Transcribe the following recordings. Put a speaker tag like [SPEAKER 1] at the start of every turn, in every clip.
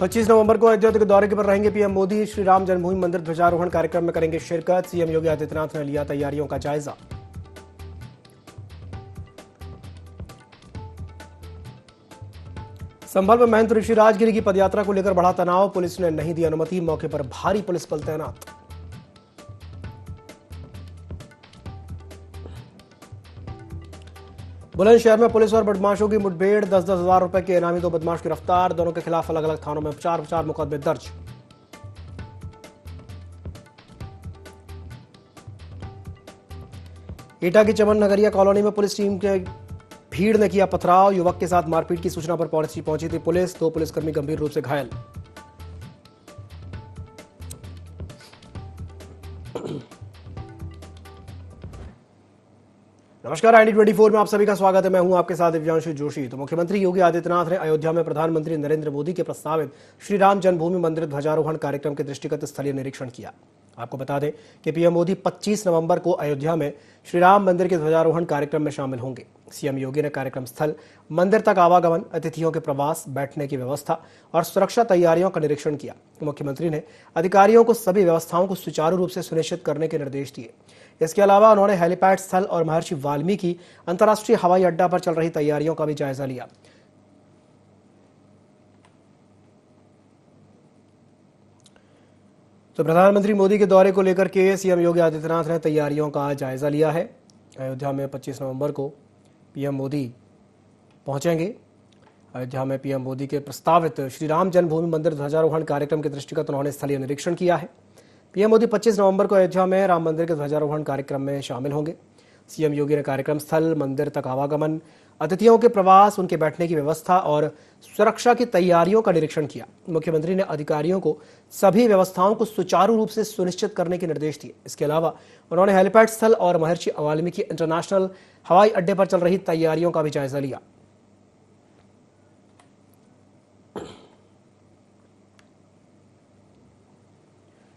[SPEAKER 1] 25 नवंबर को अयोध्या के दौरे पर रहेंगे पीएम मोदी। श्री राम जन्मभूमि मंदिर ध्वजारोहण कार्यक्रम में करेंगे शिरकत। सीएम योगी आदित्यनाथ ने लिया तैयारियों का जायजा। संभल में महंत ऋषि राजगिरी की पदयात्रा को लेकर बढ़ा तनाव। पुलिस ने नहीं दी अनुमति। मौके पर भारी पुलिस बल तैनात। बुलंदशहर में पुलिस और बदमाशों की मुठभेड़। 10-10 हजार रुपए के इनामी दो बदमाश गिरफ्तार। दोनों के खिलाफ अलग अलग थानों में चार मुकदमे दर्ज। एटा की चमन नगरिया कॉलोनी में पुलिस टीम के भीड़ ने किया पथराव। युवक के साथ मारपीट की सूचना पर पहुंची थी पुलिस। 2 पुलिसकर्मी गंभीर रूप से घायल। नमस्कार, ID24 में आप सभी का स्वागत है। मैं हूं आपके साथ दिव्यांशु जोशी। तो मुख्यमंत्री योगी आदित्यनाथ ने अयोध्या में प्रधानमंत्री नरेंद्र मोदी के प्रस्तावित श्री राम जन्मभूमि मंदिर ध्वजारोहण कार्यक्रम के दृष्टिगत स्थलीय निरीक्षण किया। आपको बता दें कि पीएम मोदी 25 नवंबर को अयोध्या में श्री राम मंदिर के ध्वजारोहण कार्यक्रम में शामिल होंगे। सीएम योगी ने कार्यक्रम स्थल, मंदिर तक आवागमन, अतिथियों के प्रवास, बैठने की व्यवस्था और सुरक्षा तैयारियों का निरीक्षण किया। मुख्यमंत्री ने अधिकारियों को सभी व्यवस्थाओं को सुचारू रूप से सुनिश्चित करने के निर्देश दिए। इसके अलावा उन्होंने हेलीपैड स्थल और महर्षि वाल्मीकि अंतर्राष्ट्रीय हवाई अड्डा पर चल रही तैयारियों का भी जायजा लिया। तो प्रधानमंत्री मोदी के दौरे को लेकर के सीएम योगी आदित्यनाथ ने तैयारियों का जायजा लिया है। अयोध्या में 25 नवंबर को पीएम मोदी पहुंचेंगे। अयोध्या में पीएम मोदी के प्रस्तावित श्री राम जन्मभूमि मंदिर ध्वजारोहण कार्यक्रम के दृष्टिगत उन्होंने स्थलीय निरीक्षण किया है। पीएम मोदी 25 नवंबर को अयोध्या में राम मंदिर के ध्वजारोहण कार्यक्रम में शामिल होंगे। सीएम योगी ने कार्यक्रम स्थल, मंदिर तक आवागमन, अतिथियों के प्रवास, उनके बैठने की व्यवस्था और सुरक्षा की तैयारियों का निरीक्षण किया। मुख्यमंत्री ने अधिकारियों को सभी व्यवस्थाओं को सुचारू रूप से सुनिश्चित करने के निर्देश दिए। इसके अलावा उन्होंने हेलीपैड स्थल और महर्षि वाल्मीकि इंटरनेशनल हवाई अड्डे पर चल रही तैयारियों का भी जायजा लिया।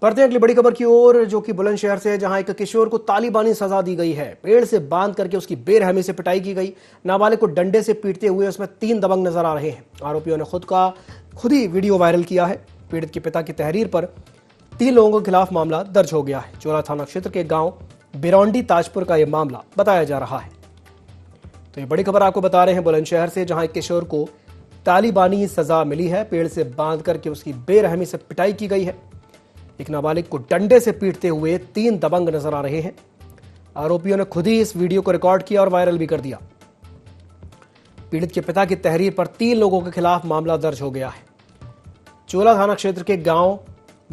[SPEAKER 1] बढ़ते हैं अगली बड़ी खबर की ओर, जो कि बुलंदशहर से है, जहां एक किशोर को तालिबानी सजा दी गई है। पेड़ से बांध करके उसकी बेरहमी से पिटाई की गई। नाबालिग को डंडे से पीटते हुए उसमें 3 दबंग नजर आ रहे हैं। आरोपियों ने खुद ही वीडियो वायरल किया है। पीड़ित के पिता की तहरीर पर 3 लोगों के खिलाफ मामला दर्ज हो गया है। चोला थाना क्षेत्र के गांव बिरौंडी ताजपुर का यह मामला बताया जा रहा है। तो ये बड़ी खबर आपको बता रहे हैं बुलंदशहर से, जहां एक किशोर को तालिबानी सजा मिली है। पेड़ से बांध करके उसकी बेरहमी से पिटाई की गई है। एक नाबालिग को डंडे से पीटते हुए 3 दबंग नजर आ रहे हैं। आरोपियों ने खुद ही इस वीडियो को रिकॉर्ड किया और वायरल भी कर दिया। पीड़ित के पिता की तहरीर पर 3 लोगों के खिलाफ मामला दर्ज हो गया है। चोला थाना क्षेत्र के गांव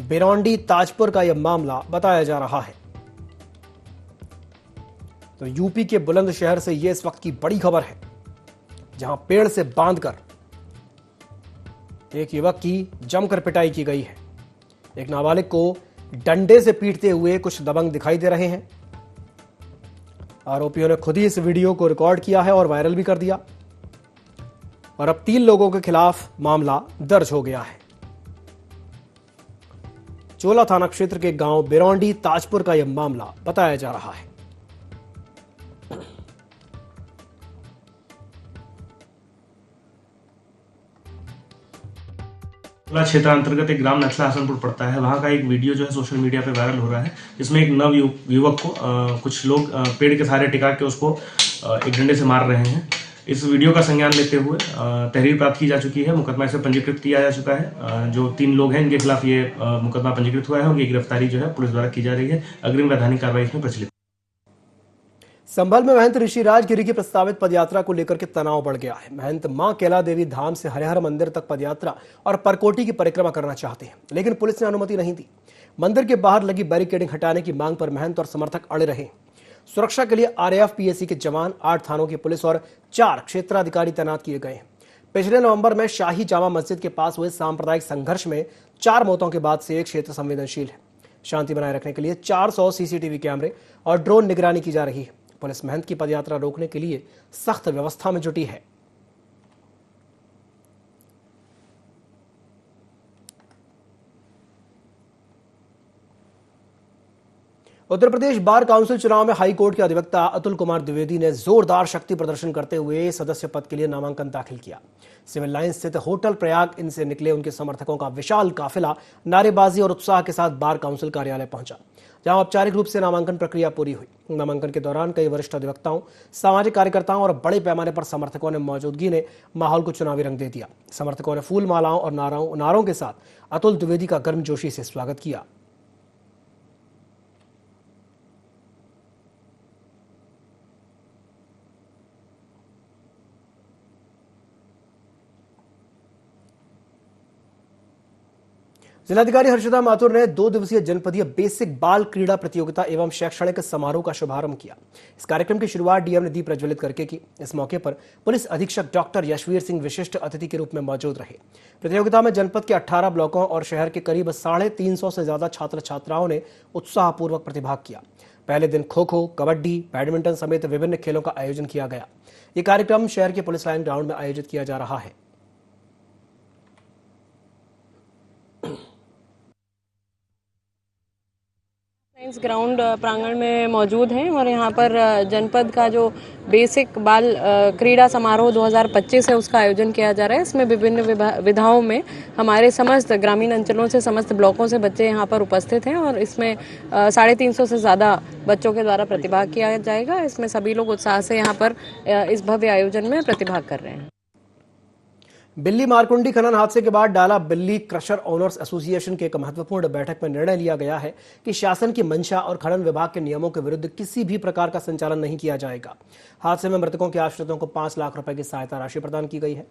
[SPEAKER 1] बिरौंडी ताजपुर का यह मामला बताया जा रहा है। तो यूपी के बुलंदशहर से यह इस वक्त की बड़ी खबर है, जहां पेड़ से बांधकर एक युवक की जमकर पिटाई की गई है। एक नाबालिग को डंडे से पीटते हुए कुछ दबंग दिखाई दे रहे हैं। आरोपियों ने खुद ही इस वीडियो को रिकॉर्ड किया है और वायरल भी कर दिया। और अब 3 लोगों के खिलाफ मामला दर्ज हो गया है। चोला थाना क्षेत्र के गांव बिरौंडी ताजपुर का यह मामला बताया जा रहा है।
[SPEAKER 2] क्षेत्र अंतर्गत एक ग्राम नक्सला हसनपुर पड़ता है। वहां का एक वीडियो जो है सोशल मीडिया पे वायरल हो रहा है, जिसमें एक नव युवक को कुछ लोग पेड़ के सहारे टिका के उसको एक डंडे से मार रहे हैं। इस वीडियो का संज्ञान लेते हुए तहरीर प्राप्त की जा चुकी है। मुकदमा इसे पंजीकृत किया जा चुका है। जो 3 लोग हैं इनके खिलाफ ये मुकदमा पंजीकृत हुआ है। उनकी गिरफ्तारी जो है पुलिस द्वारा की जा रही है। अग्रिम वैधानिक कार्रवाई इसमें प्रचलित।
[SPEAKER 1] संभल में महंत ऋषि राजगिरी की प्रस्तावित पदयात्रा को लेकर के तनाव बढ़ गया है। महंत मां कैला देवी धाम से हरिहर मंदिर तक पदयात्रा और परकोटी की परिक्रमा करना चाहते हैं, लेकिन पुलिस ने अनुमति नहीं दी। मंदिर के बाहर लगी बैरिकेडिंग हटाने की मांग पर महंत और समर्थक अड़े रहे। सुरक्षा के लिए RAF PSC के जवान, 8 थानों की पुलिस और 4 क्षेत्राधिकारी तैनात किए गए हैं। पिछले नवंबर में शाही जामा मस्जिद के पास हुए सांप्रदायिक संघर्ष में 4 मौतों के बाद से एक क्षेत्र संवेदनशील है। शांति बनाए रखने के लिए 400 CCTV कैमरे और ड्रोन निगरानी की जा रही है। पुलिस महंत की पदयात्रा रोकने के लिए सख्त व्यवस्था में जुटी है। उत्तर प्रदेश बार काउंसिल चुनाव में हाई कोर्ट के अधिवक्ता अतुल कुमार द्विवेदी ने जोरदार शक्ति प्रदर्शन करते हुए सदस्य पद के लिए नामांकन दाखिल किया। सिविल लाइन स्थित होटल प्रयाग इन से निकले उनके समर्थकों का विशाल काफिला नारेबाजी और उत्साह के साथ बार काउंसिल कार्यालय पहुंचा, जहां औपचारिक रूप से नामांकन प्रक्रिया पूरी हुई। नामांकन के दौरान कई वरिष्ठ अधिवक्ताओं, सामाजिक कार्यकर्ताओं और बड़े पैमाने पर समर्थकों ने मौजूदगी ने माहौल को चुनावी रंग दे दिया। समर्थकों ने फूल मालाओं और नारों के साथ अतुल द्विवेदी का गर्मजोशी से स्वागत किया। जिलाधिकारी हर्षिता माथुर ने 2 दिवसीय जनपदीय बेसिक बाल क्रीड़ा प्रतियोगिता एवं शैक्षणिक समारोह का शुभारंभ किया। इस कार्यक्रम की शुरुआत डीएम ने दीप प्रज्वलित करके की। इस मौके पर पुलिस अधीक्षक डॉक्टर यशवीर सिंह विशिष्ट अतिथि के रूप में मौजूद रहे। प्रतियोगिता में जनपद के 18 ब्लॉकों और शहर के करीब 350 से ज्यादा छात्र छात्राओं ने उत्साहपूर्वक प्रतिभाग किया। पहले दिन खो-खो, कबड्डी, बैडमिंटन समेत विभिन्न खेलों का आयोजन किया गया। ये कार्यक्रम शहर के पुलिस लाइन ग्राउंड में आयोजित किया जा रहा है।
[SPEAKER 3] साइंस ग्राउंड प्रांगण में मौजूद हैं और यहाँ पर जनपद का जो बेसिक बाल क्रीड़ा समारोह 2025 है उसका आयोजन किया जा रहा है। इसमें विभिन्न विधाओं में हमारे समस्त ग्रामीण अंचलों से, समस्त ब्लॉकों से बच्चे यहाँ पर उपस्थित हैं और इसमें 350 से ज़्यादा बच्चों के द्वारा प्रतिभाग किया जाएगा। इसमें सभी लोग उत्साह से यहाँ पर इस भव्य आयोजन में प्रतिभाग कर रहे हैं।
[SPEAKER 1] बिल्ली मारकुंडी खनन हादसे के बाद डाला बिल्ली क्रशर ओनर्स एसोसिएशन की एक महत्वपूर्ण बैठक में निर्णय लिया गया है कि शासन की मंशा और खनन विभाग के नियमों के विरुद्ध किसी भी प्रकार का संचालन नहीं किया जाएगा। हादसे में मृतकों के आश्रितों को 5 लाख रुपए की सहायता राशि प्रदान की गई है।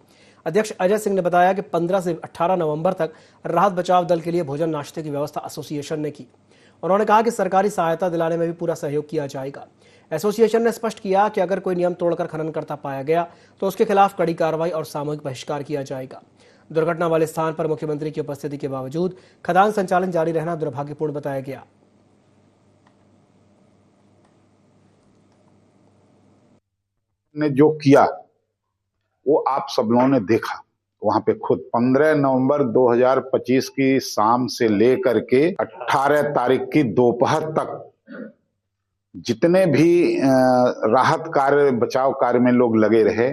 [SPEAKER 1] अध्यक्ष अजय सिंह ने बताया कि 15 से 18 नवंबर तक राहत बचाव दल के लिए भोजन नाश्ते की व्यवस्था एसोसिएशन ने की। उन्होंने कहा कि सरकारी सहायता दिलाने में भी पूरा सहयोग किया जाएगा। एसोसिएशन ने स्पष्ट किया कि अगर कोई नियम तोड़कर खनन करता पाया गया तो उसके खिलाफ कड़ी कार्रवाई और सामूहिक बहिष्कार किया जाएगा। दुर्घटना वाले स्थान पर मुख्यमंत्री की उपस्थिति के बावजूद खदान संचालन जारी रहना दुर्भाग्यपूर्ण बताया गया।
[SPEAKER 4] ने जो किया वो आप सब लोगों ने देखा वहां पे खुद। 15 नवंबर 2025 की शाम से लेकर के 18 तारीख की दोपहर तक जितने भी राहत कार्य, बचाव कार्य में लोग लगे रहे,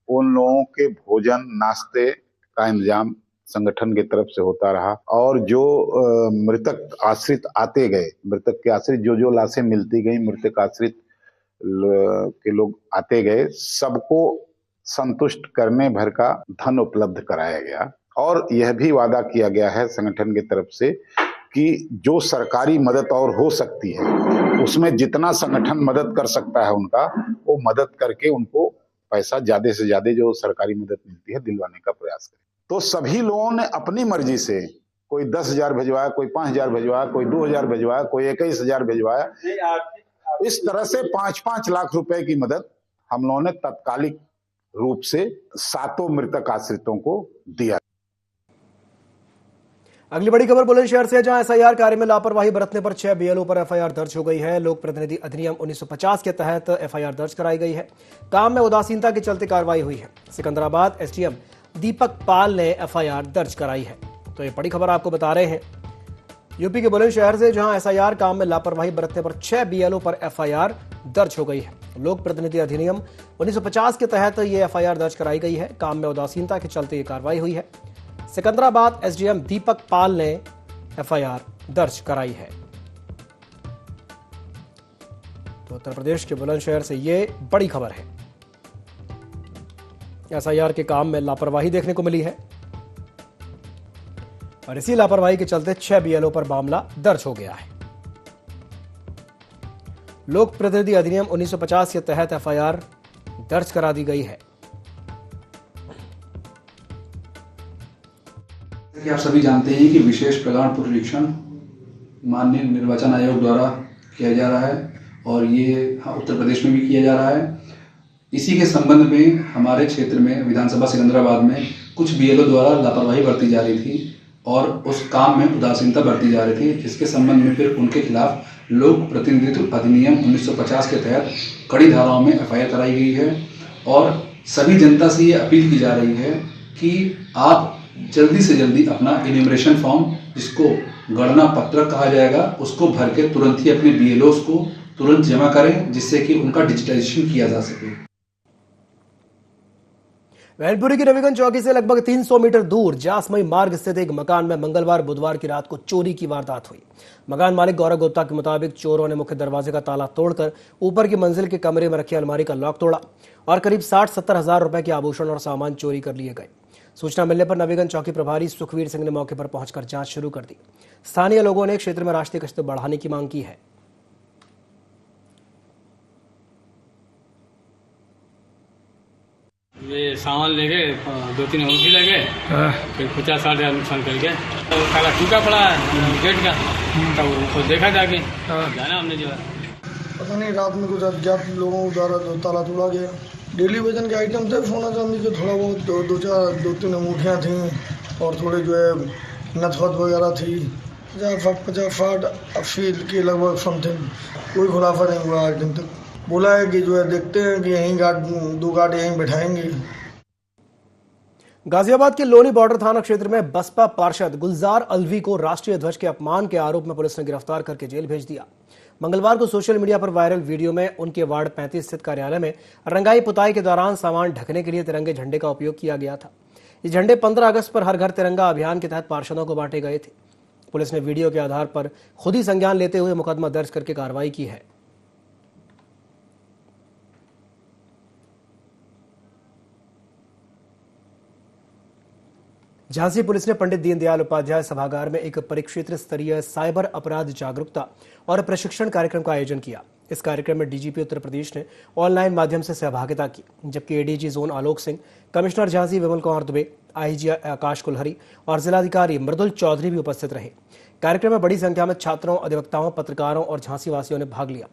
[SPEAKER 4] उन लोगों के भोजन नाश्ते का इंतजाम संगठन की तरफ से होता रहा। और जो मृतक आश्रित आते गए, मृतक के आश्रित जो लाशें मिलती गई, मृतक आश्रित के लोग आते गए, सबको संतुष्ट करने भर का धन उपलब्ध कराया गया। और यह भी वादा किया गया है संगठन की तरफ से कि जो सरकारी मदद और हो सकती है उसमें जितना संगठन मदद कर सकता है उनका, वो मदद करके उनको पैसा ज्यादा से ज्यादा जो सरकारी मदद मिलती है दिलवाने का प्रयास करें। तो सभी लोगों ने अपनी मर्जी से, कोई 10,000 भिजवाया, कोई 5,000 भिजवाया, कोई 2,000 भिजवाया, कोई 21,000 भिजवाया। इस तरह से 5-5 लाख रुपए की मदद हम लोगों ने तत्कालिक रूप से 7 मृतक आश्रितों को दिया।
[SPEAKER 1] अगली बड़ी खबर बुलंदशहर से, जहां एसआईआर कार्य में लापरवाही बरतने पर 6 बीएलओ पर एफआईआर दर्ज हो गई है। लोक प्रतिनिधि अधिनियम 1950 के तहत एफआईआर दर्ज कराई गई है। काम में उदासीनता के चलते कार्रवाई हुई है। सिकंदराबाद एसडीएम दीपक पाल ने एफआईआर दर्ज कराई है। तो ये बड़ी खबर आपको बता रहे हैं यूपी के बुलंदशहर से, जहां एसआईआर काम में लापरवाही बरतने पर 6 बीएलओ पर एफआईआर दर्ज हो गई है। लोक प्रतिनिधि अधिनियम 1950 के तहत ये एफआईआर दर्ज कराई गई है। काम में उदासीनता के चलते ये कार्रवाई हुई है। सिकंदराबाद एसडीएम दीपक पाल ने एफआईआर दर्ज कराई है। तो उत्तर प्रदेश के बुलंदशहर से ये बड़ी खबर है। एसआईआर के काम में लापरवाही देखने को मिली है और इसी लापरवाही के चलते 6 बीएलओ पर मामला दर्ज हो गया है। लोक प्रतिनिधि अधिनियम 1950 के तहत एफआईआर दर्ज करा दी गई है।
[SPEAKER 5] कि आप सभी जानते हैं कि विशेष प्रगाढ़ पुनरीक्षण माननीय निर्वाचन आयोग द्वारा किया जा रहा है और ये उत्तर प्रदेश में भी किया जा रहा है। इसी के संबंध में हमारे क्षेत्र में विधानसभा सिकंदराबाद में कुछ बीएलओ द्वारा लापरवाही बरती जा रही थी और उस काम में उदासीनता बरती जा रही थी, जिसके संबंध में फिर उनके खिलाफ लोक प्रतिनिधित्व अधिनियम 1950 के तहत कड़ी धाराओं में एफआईआर कराई गई है। और सभी जनता से ये अपील की जा रही है कि आप जल्दी से जल्दी अपना इन्यूमरेशन फॉर्म, जिसको गणना पत्रक कहा जाएगा, उसको भर के तुरंत ही अपने BLOs को तुरंत जमा करें, जिससे कि उनका डिजिटाइजेशन किया जा सके।
[SPEAKER 1] मैनपुरी की नवीगंज चौकी से लगभग 300 मीटर दूर जासमई मार्ग स्थित एक मकान में मंगलवार बुधवार की रात को चोरी की वारदात हुई। मकान मालिक गौरव गुप्ता के मुताबिक चोरों ने मुख्य दरवाजे का ताला तोड़कर ऊपर की मंजिल के कमरे में रखी अलमारी का लॉक तोड़ा और करीब 60-70 हजार रुपए के आभूषण और सामान चोरी कर लिए गए। सूचना मिलने पर नवीगंज चौकी प्रभारी सुखवीर सिंह ने मौके पर पहुंचकर जांच शुरू कर दी। स्थानीय लोगों ने क्षेत्र में राष्ट्रीय गश्त बढ़ाने की मांग की है।
[SPEAKER 6] ये सामान ले गए, 2-3 अंगूठी लगे, फिर 50-60 हजार नुकसान कर गए। तो ताला टूटा पड़ा है गेट का, तब उसको देखा जाके जाना हमने जो है।
[SPEAKER 7] पता नहीं रात में कुछ अज्ञात लोगों द्वारा जो ताला तोड़ा गया। डेली वेजन के आइटम थे, सोना चांदी के थोड़ा बहुत 2-3 अंगूठियाँ थीं और थोड़े जो है नथवत वगैरह थी। 50-60 अफील के लगभग समथिंग। कोई खुलासा नहीं हुआ आज दिन तक। बोला है कि जो है देखते हैं कि यहीं दो गार्ड यहीं बैठाएंगे।
[SPEAKER 1] गाजियाबाद के लोनी बॉर्डर थाना क्षेत्र में बसपा पार्षद गुलजार अलवी को राष्ट्रीय ध्वज के अपमान के आरोप में पुलिस ने गिरफ्तार करके जेल भेज दिया। मंगलवार को सोशल मीडिया पर वायरल वीडियो में उनके वार्ड 35 स्थित कार्यालय में रंगाई पुताई के दौरान सामान ढकने के लिए तिरंगे झंडे का उपयोग किया गया था। ये झंडे 15 अगस्त पर हर घर तिरंगा अभियान के तहत पार्षदों को बांटे गए थे। पुलिस ने वीडियो के आधार पर खुद ही संज्ञान लेते हुए मुकदमा दर्ज करके कार्रवाई की है। झांसी पुलिस ने पंडित दीनदयाल उपाध्याय सभागार में एक परिक्षेत्र स्तरीय साइबर अपराध जागरूकता और प्रशिक्षण कार्यक्रम का आयोजन किया। इस कार्यक्रम में डीजीपी उत्तर प्रदेश ने ऑनलाइन माध्यम से सहभागिता की, जबकि ADG zone Alok Singh, commissioner Jhansi Vimal Kumar Dubey, IG आकाश कुलहरी और जिलाधिकारी मृदुल चौधरी भी उपस्थित रहे। कार्यक्रम में बड़ी संख्या में छात्रों, अधिवक्ताओं, पत्रकारों और झांसी वासियों ने भाग लिया।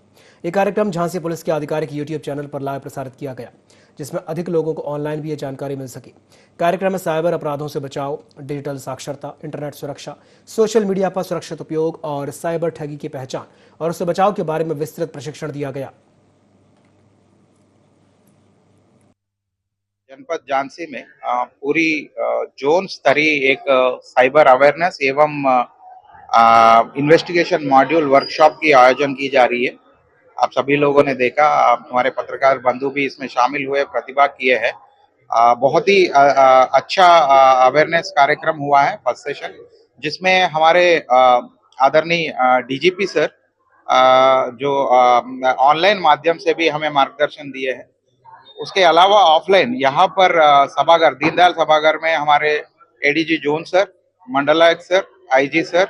[SPEAKER 1] ये कार्यक्रम झांसी पुलिस के आधिकारिक यूट्यूब चैनल पर लाइव प्रसारित किया गया, जिसमें अधिक लोगों को ऑनलाइन भी ये जानकारी मिल सकी। कार्यक्रम में साइबर अपराधों से बचाव, डिजिटल साक्षरता, इंटरनेट सुरक्षा, सोशल मीडिया पर सुरक्षित उपयोग और साइबर ठगी की पहचान और उससे बचाव के बारे में विस्तृत प्रशिक्षण दिया गया।
[SPEAKER 8] जनपद झांसी में पूरी जोन स्तरीय एक साइबर अवेयरनेस एवं इन्वेस्टिगेशन मॉड्यूल वर्कशॉप की आयोजन की जा रही है। आप सभी लोगों ने देखा, हमारे पत्रकार बंधु भी इसमें शामिल हुए, प्रतिभाग किए हैं। बहुत ही अच्छा अवेयरनेस कार्यक्रम हुआ है फर्स्ट सेशन, जिसमें हमारे आदरणीय डीजीपी सर जो ऑनलाइन माध्यम से भी हमें मार्गदर्शन दिए हैं। उसके अलावा ऑफलाइन यहाँ पर सभागार, दीनदयाल सभागार में हमारे एडीजी जोन सर, मंडलायुक्त sir, IG sir,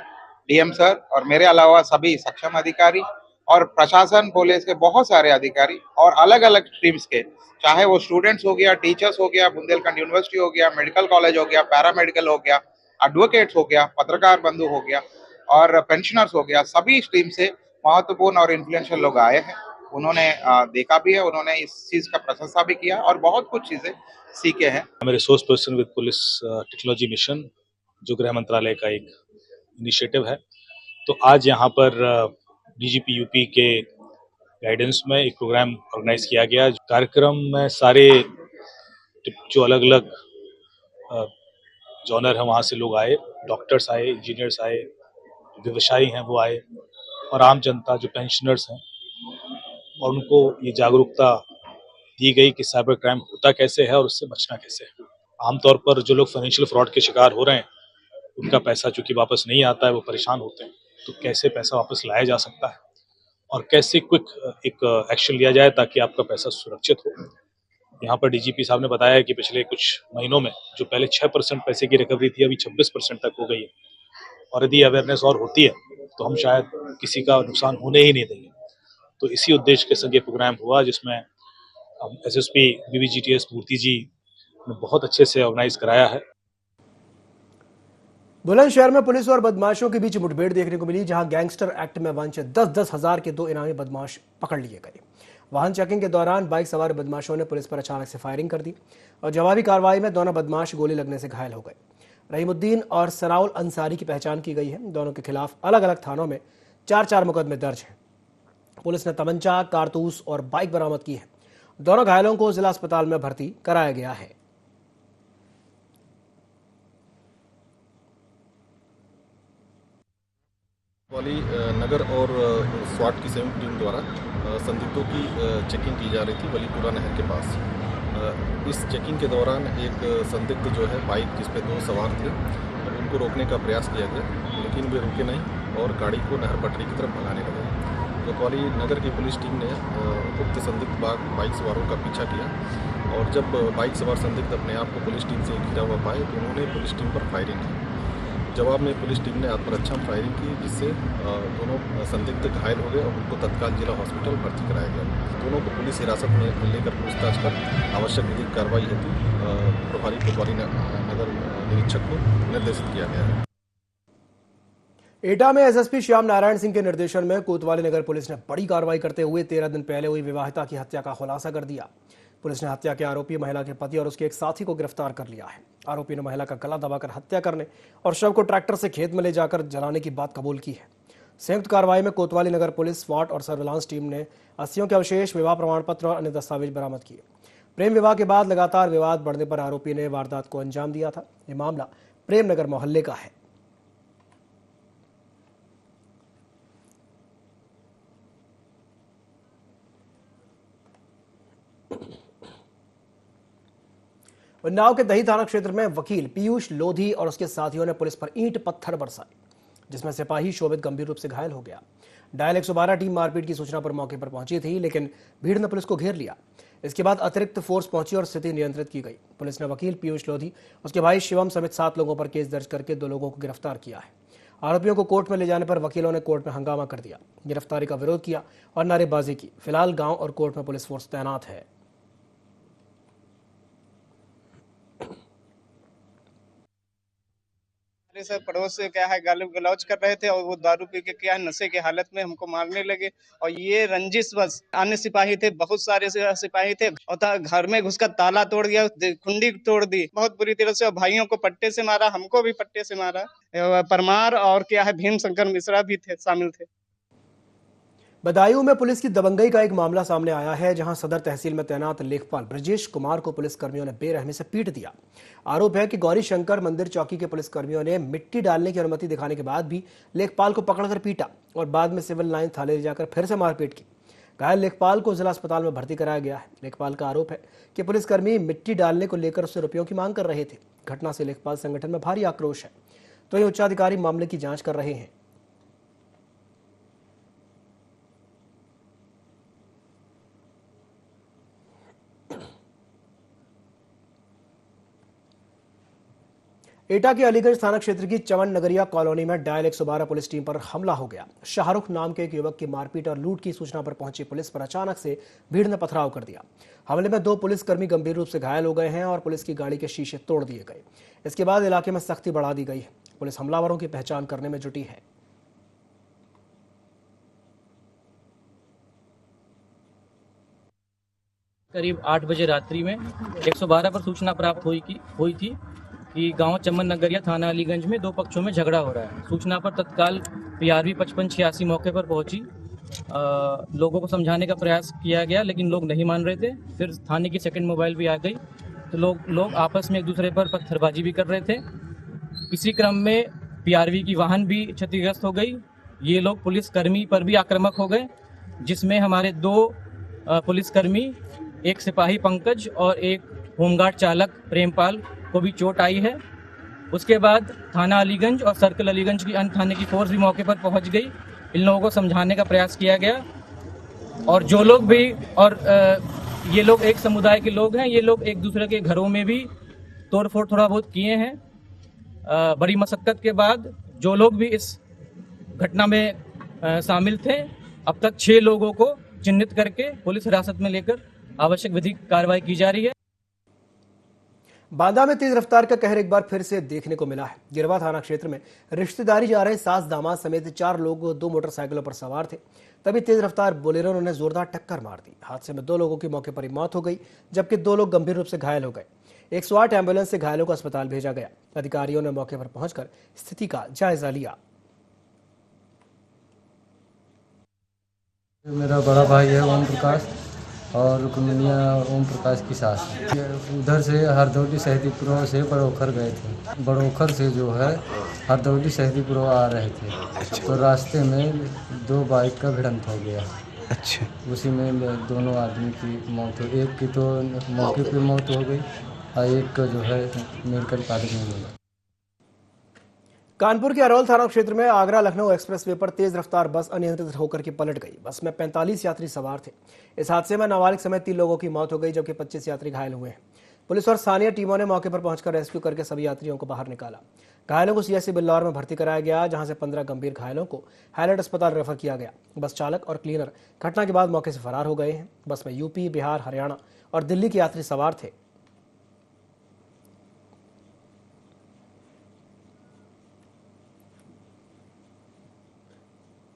[SPEAKER 8] DM sir और मेरे अलावा सभी सक्षम अधिकारी और प्रशासन, पुलिस के बहुत सारे अधिकारी और अलग अलग स्ट्रीम्स के, चाहे वो स्टूडेंट्स हो गया, टीचर्स हो गया, बुंदेलखंड यूनिवर्सिटी हो गया, मेडिकल कॉलेज हो गया, पैरामेडिकल हो गया, एडवोकेट्स हो गया, पत्रकार बंधु हो गया और पेंशनर्स हो गया, सभी स्ट्रीम से महत्वपूर्ण और इन्फ्लुएंशियल लोग आए हैं। उन्होंने देखा भी है, उन्होंने इस चीज का प्रशंसा भी किया और बहुत कुछ चीजें सीखे हैं।
[SPEAKER 9] मेरे resource person with police technology mission, जो गृह मंत्रालय का एक इनिशिएटिव है, तो आज यहाँ पर डीजीपी यूपी के गाइडेंस में एक प्रोग्राम ऑर्गेनाइज किया गया। कार्यक्रम में सारे जो अलग अलग जॉनर है वहाँ से लोग आए, डॉक्टर्स आए, इंजीनियर्स आए, व्यवसायी हैं वो आए और आम जनता जो पेंशनर्स हैं, और उनको ये जागरूकता दी गई कि साइबर क्राइम होता कैसे है और उससे बचना कैसे है। आमतौर पर जो लोग फाइनेंशियल फ्रॉड के शिकार हो रहे हैं, उनका पैसा चूंकि वापस नहीं आता है, वो परेशान होते हैं, तो कैसे पैसा वापस लाया जा सकता है और कैसे क्विक एक एक्शन लिया जाए ताकि आपका पैसा सुरक्षित हो। यहाँ पर डीजीपी साहब ने बताया कि पिछले कुछ महीनों में जो पहले 6% पैसे की रिकवरी थी, अभी 26% तक हो गई है और यदि अवेयरनेस और होती है तो हम शायद किसी का नुकसान होने ही नहीं देंगे। तो इसी उद्देश्य के संग ये प्रोग्राम हुआ, जिसमें एसएसपी बीबीजीटीएस मूर्ति जी ने बहुत अच्छे से ऑर्गेनाइज कराया है।
[SPEAKER 1] बुलंदशहर में पुलिस और बदमाशों के बीच मुठभेड़ देखने को मिली, जहां गैंगस्टर एक्ट में वंचित 10-10 हजार के 2 इनामी बदमाश पकड़ लिए गए। वाहन चेकिंग के दौरान बाइक सवार बदमाशों ने पुलिस पर अचानक से फायरिंग कर दी और जवाबी कार्रवाई में दोनों बदमाश गोली लगने से घायल हो गए। रहीमुद्दीन और सराउल अंसारी की पहचान की गई है। दोनों के खिलाफ अलग अलग थानों में 4-4 मुकदमे दर्ज हैं। पुलिस ने तमंचा, कारतूस और बाइक बरामद की है। दोनों घायलों को जिला अस्पताल में भर्ती कराया गया है।
[SPEAKER 10] वाली नगर और स्वाट की संयुक्त टीम द्वारा संदिग्धों की चेकिंग की जा रही थी वलीपुरा नहर के पास। इस चेकिंग के दौरान एक संदिग्ध जो है बाइक जिस पे 2 सवार थे उनको रोकने का प्रयास किया गया, लेकिन वे रुके नहीं और गाड़ी को नहर पटरी की तरफ भगाने लगे। कोतवाली नगर की पुलिस टीम ने उक्त संदिग्ध बाइक सवारों का पीछा किया और जब बाइक सवार संदिग्ध अपने आप को पुलिस टीम से घिरा हुआ पाए तो उन्होंने पुलिस टीम पर फायरिंग की। जवाब में पुलिस टीम ने आत्मरक्षा में फायरिंग की, जिससे दोनों संदिग्ध घायल हो गए और उनको तत्काल जिला हॉस्पिटल भर्ती कराया गया। दोनों को पुलिस हिरासत में लेकर पूछताछ कर आवश्यक विधिक कार्रवाई हेतु प्रभारी कोतवाली नगर निरीक्षक को निर्देशित किया गया है।
[SPEAKER 1] एटा में एसएसपी श्याम नारायण सिंह के निर्देशन में कोतवाली नगर पुलिस ने बड़ी कार्रवाई करते हुए 13 दिन पहले हुई विवाहिता की हत्या का खुलासा कर दिया। पुलिस ने हत्या के आरोपी महिला के पति और उसके एक साथी को गिरफ्तार कर लिया है। आरोपी ने महिला का गला दबाकर हत्या करने और शव को ट्रैक्टर से खेत में ले जाकर जलाने की बात कबूल की है। संयुक्त कार्रवाई में कोतवाली नगर पुलिस, स्वाट और सर्विलांस टीम ने अस्थियों के अवशेष, विवाह प्रमाण पत्र और अन्य दस्तावेज बरामद किए। प्रेम विवाह के बाद लगातार विवाद बढ़ने पर आरोपी ने वारदात को अंजाम दिया था। ये मामला प्रेम नगर मोहल्ले का है। उन्नाव के दही थाना क्षेत्र में वकील पीयूष लोधी और उसके साथियों ने पुलिस पर ईंट पत्थर बरसाए, जिसमें सिपाही शोभित गंभीर रूप से घायल हो गया। डायल 112 टीम मारपीट की सूचना पर मौके पर पहुंची थी, लेकिन भीड़ ने पुलिस को घेर लिया। इसके बाद अतिरिक्त फोर्स पहुंची और स्थिति नियंत्रित की गई। पुलिस ने वकील पीयूष लोधी, उसके भाई शिवम समेत 7 लोगों पर केस दर्ज करके 2 लोगों को गिरफ्तार किया है। आरोपियों को कोर्ट में ले जाने पर वकीलों ने कोर्ट में हंगामा कर दिया, गिरफ्तारी का विरोध किया और नारेबाजी की। फिलहाल गांव और कोर्ट में पुलिस फोर्स तैनात है।
[SPEAKER 11] सर पड़ोस से क्या है गाली गलौज कर रहे थे और वो दारू पी के क्या है नशे की हालत में हमको मारने लगे और ये रंजिश बस अन्य सिपाही थे, बहुत सारे सिपाही थे और घर में घुसकर ताला तोड़ दिया, कुंडी तोड़ दी बहुत बुरी तरह से। भाइयों को पट्टे से मारा, हमको भी पट्टे से मारा। परमार और क्या है भीम शंकर मिश्रा भी थे, शामिल थे।
[SPEAKER 1] बदायूं में पुलिस की दबंगई का एक मामला सामने आया है, जहां सदर तहसील में तैनात लेखपाल ब्रजेश कुमार को पुलिस कर्मियों ने बेरहमी से पीट दिया। आरोप है कि गौरी शंकर मंदिर चौकी के पुलिस कर्मियों ने मिट्टी डालने की अनुमति दिखाने के बाद भी लेखपाल को पकड़कर पीटा और बाद में सिविल लाइन थाने ले जाकर फिर से मारपीट की। घायल लेखपाल को जिला अस्पताल में भर्ती कराया गया है। लेखपाल का आरोप है कि पुलिसकर्मी मिट्टी डालने को लेकर उससे रुपयों की मांग कर रहे थे। घटना से लेखपाल संगठन में भारी आक्रोश है, तो ये उच्चाधिकारी मामले की जांच कर रहे हैं। एटा के अलीगंज थाना क्षेत्र की चमन नगरिया कॉलोनी में डायल 112 पुलिस टीम पर हमला हो गया। शाहरुख नाम के एक युवक की मारपीट और लूट की सूचना पर पहुंची पुलिस पर अचानक से भीड़ ने पथराव कर दिया। हमले में 2 पुलिसकर्मी गंभीर रूप से घायल हो गए हैं और पुलिस की गाड़ी के शीशे तोड़ दिए गए। इसके बाद इलाके में सख्ती बढ़ा दी गई है। पुलिस हमलावरों की पहचान करने में जुटी है।
[SPEAKER 12] करीब 8 बजे रात्रि में 112 पर सूचना प्राप्त हुई थी कि गांव चमन नगरिया थाना अलीगंज में 2 पक्षों में झगड़ा हो रहा है। सूचना पर तत्काल PRV 5586 मौके पर पहुंची। लोगों को समझाने का प्रयास किया गया, लेकिन लोग नहीं मान रहे थे। फिर थाने की सेकंड मोबाइल भी आ गई, तो लोग आपस में एक दूसरे पर पत्थरबाजी भी कर रहे थे। इसी क्रम में PRV की वाहन भी क्षतिग्रस्त हो गई। ये लोग पुलिसकर्मी पर भी आक्रामक हो गए, जिसमें हमारे 2 पुलिसकर्मी, एक सिपाही पंकज और एक होमगार्ड चालक प्रेमपाल को भी चोट आई है। उसके बाद थाना अलीगंज और सर्कल अलीगंज की अन्य थाने की फोर्स भी मौके पर पहुंच गई। इन लोगों को समझाने का प्रयास किया गया और जो लोग भी ये लोग एक समुदाय के लोग हैं, ये लोग एक दूसरे के घरों में भी तोड़फोड़ थोड़ा बहुत किए हैं। बड़ी मशक्कत के बाद जो लोग भी इस घटना में शामिल थे, अब तक 6 लोगों को चिन्हित करके पुलिस हिरासत में लेकर आवश्यक विधिक कार्रवाई की जा रही है।
[SPEAKER 1] बांदा में तेज रफ्तार का कहर एक बार फिर से देखने को मिला है। गिरवा थाना क्षेत्र में रिश्तेदारी जा रहे सास दामाद समेत 4 लोग 2 मोटरसाइकिलों पर सवार थे। तभी तेज रफ्तार बोलेरो ने जोरदार टक्कर मार दी। हादसे में 2 लोगों की मौके पर ही मौत हो गई, जबकि 2 लोग गंभीर रूप से घायल हो गए। 108 एम्बुलेंस से घायलों को अस्पताल भेजा गया। अधिकारियों ने मौके पर पहुंचकर स्थिति का जायजा लिया।
[SPEAKER 13] मेरा बड़ा भाई है ओम प्रकाश और रुक्मिनिया ओम प्रकाश की सास है। उधर से हरदौली शहीदीपुर से बड़ोखर गए थे। बड़ोखर से जो है हरदौली शहीदीपुर आ रहे थे। तो रास्ते में 2 बाइक का भिड़ंत हो गया।
[SPEAKER 14] अच्छा।
[SPEAKER 13] उसी में दोनों आदमी की मौत हो, एक की तो मौके पे मौत हो गई और एक का जो है मेडिकल कॉलेज में मिला।
[SPEAKER 1] कानपुर के अरौल थाना क्षेत्र में आगरा लखनऊ एक्सप्रेसवे पर तेज रफ्तार बस अनियंत्रित होकर के पलट गई। बस में 45 यात्री सवार थे। इस हादसे में नाबालिग समेत 3 लोगों की मौत हो गई, जबकि 25 यात्री घायल हुए हैं। पुलिस और स्थानीय टीमों ने मौके पर पहुंचकर रेस्क्यू करके सभी यात्रियों को बाहर निकाला। घायलों को सीएससी बिल्लौर में भर्ती कराया गया, जहां से 15 गंभीर घायलों को हाईलाइट अस्पताल रेफर किया गया। बस चालक और क्लीनर घटना के बाद मौके से फरार हो गए हैं। बस में यूपी, बिहार, हरियाणा और दिल्ली के यात्री सवार थे।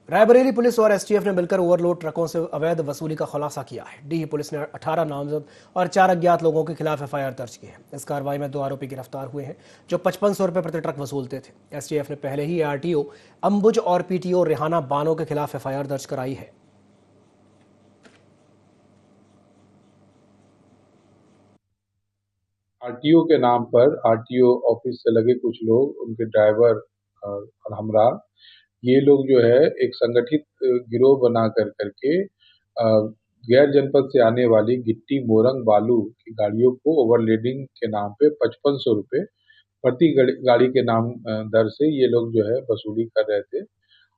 [SPEAKER 1] रायबरेली पुलिस और एसटीएफ ने मिलकर ओवरलोड ट्रकों से अवैध वसूली का खुलासा किया है। डीही पुलिस ने 18 नामजद और 4 अज्ञात लोगों के खिलाफ एफआईआर दर्ज की है। इस कार्रवाई में 2 आरोपी गिरफ्तार हुए हैं जो 5500 रुपये प्रति ट्रक वसूलते थे। एसटीएफ ने पहले ही आरटीओ अंबुज और पीटीओ रेहाना बानो के खिलाफ एफआईआर दर्ज कराई है।
[SPEAKER 15] आरटीओ के नाम पर आरटीओ ऑफिस से लगे कुछ लोग, उनके ड्राइवर और हमराह, ये लोग जो है एक संगठित गिरोह बना करके गैर जनपद से आने वाली गिट्टी, मोरंग, बालू की गाड़ियों को ओवरलोडिंग के नाम पे 5500 रुपये प्रति गाड़ी के नाम दर से ये लोग जो है वसूली कर रहे थे।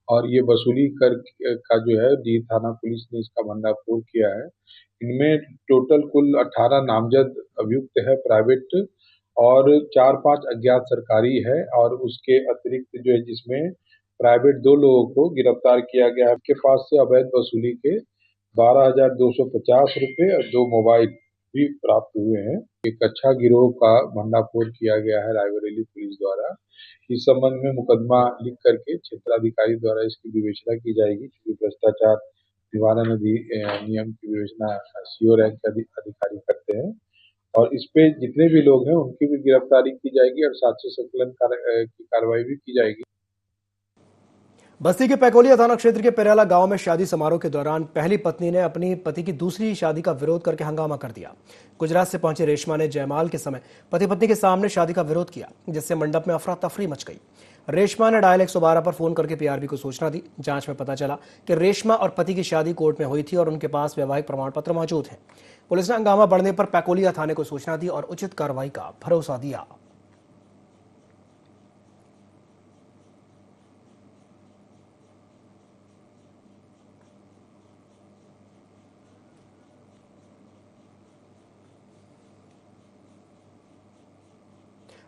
[SPEAKER 15] और ये वसूली कर का जो है डी थाना पुलिस ने इसका भंडाफोड़ किया है। इनमें टोटल कुल 18 नामजद अभियुक्त है प्राइवेट और 4-5 अज्ञात सरकारी है, और उसके अतिरिक्त जो है जिसमें प्राइवेट 2 लोगों को गिरफ्तार किया गया है। के पास से अवैध वसूली के 12,250 रुपये और 2 मोबाइल भी प्राप्त हुए हैं। एक अच्छा गिरोह का भंडाफोड़ किया गया है रायबरेली पुलिस द्वारा। इस संबंध में मुकदमा लिख करके क्षेत्राधिकारी द्वारा इसकी विवेचना की जाएगी, क्योंकि भ्रष्टाचार निवारण नियम की विवेचना सीओ रैंक के अधिकारी करते हैं। और इस पे जितने भी लोग हैं उनकी भी गिरफ्तारी की जाएगी और साक्ष्य संकलन की कार्रवाई भी की जाएगी।
[SPEAKER 1] बस्ती के पैकोलिया थाना क्षेत्र के पेराला गांव में शादी समारोह के दौरान पहली पत्नी ने अपनी पति की दूसरी शादी का विरोध करके हंगामा कर दिया। गुजरात से पहुंची रेशमा ने जयमाल के समय पति पत्नी के सामने शादी का विरोध किया, जिससे मंडप में अफरा तफरी मच गई। रेशमा ने डायल 112 पर फोन करके पीआरबी को सूचना दी। जांच में पता चला कि रेशमा और पति की शादी कोर्ट में हुई थी और उनके पास वैवाहिक प्रमाण पत्र मौजूद हैं। पुलिस ने हंगामा बढ़ने पर पैकोलिया थाने को सूचना दी और उचित कार्रवाई का भरोसा दिया।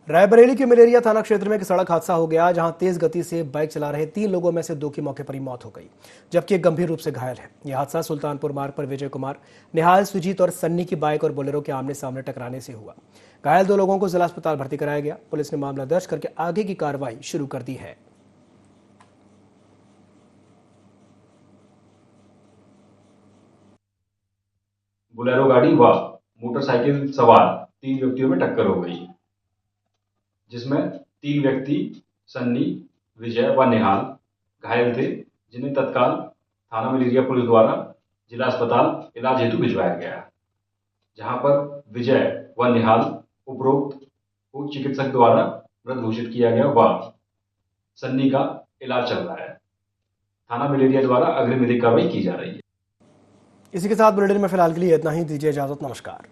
[SPEAKER 1] रायबरेली के मलेरिया थाना क्षेत्र में एक सड़क हादसा हो गया, जहां तेज गति से बाइक चला रहे 3 लोगों में से 2 की मौके पर ही मौत हो गई, जबकि एक गंभीर रूप से घायल है। यह हादसा सुल्तानपुर मार्ग पर विजय कुमार, निहाल, सुजीत और सन्नी की बाइक और बोलेरो के आमने सामने टकराने से हुआ। घायल 2 लोगों को जिला अस्पताल भर्ती कराया गया। पुलिस ने मामला दर्ज करके आगे की कार्रवाई शुरू कर दी है।
[SPEAKER 16] बोलेरो गाड़ी व मोटरसाइकिल सवार 3 व्यक्तियों में टक्कर हो गई, जिसमें 3 व्यक्ति सन्नी, विजय व निहाल घायल थे, जिन्हें तत्काल थाना मलेरिया पुलिस द्वारा जिला अस्पताल इलाज हेतु भिजवाया गया, जहां पर विजय व निहाल उपरोक्त को चिकित्सक द्वारा मृत घोषित किया गया व सन्नी का इलाज चल रहा है। थाना मलेरिया द्वारा अग्रिम विधिक कार्रवाई की जा रही है।
[SPEAKER 1] इसी के साथ बुलेटिन में फिलहाल के लिए इतना ही। दीजिए इजाजत। नमस्कार।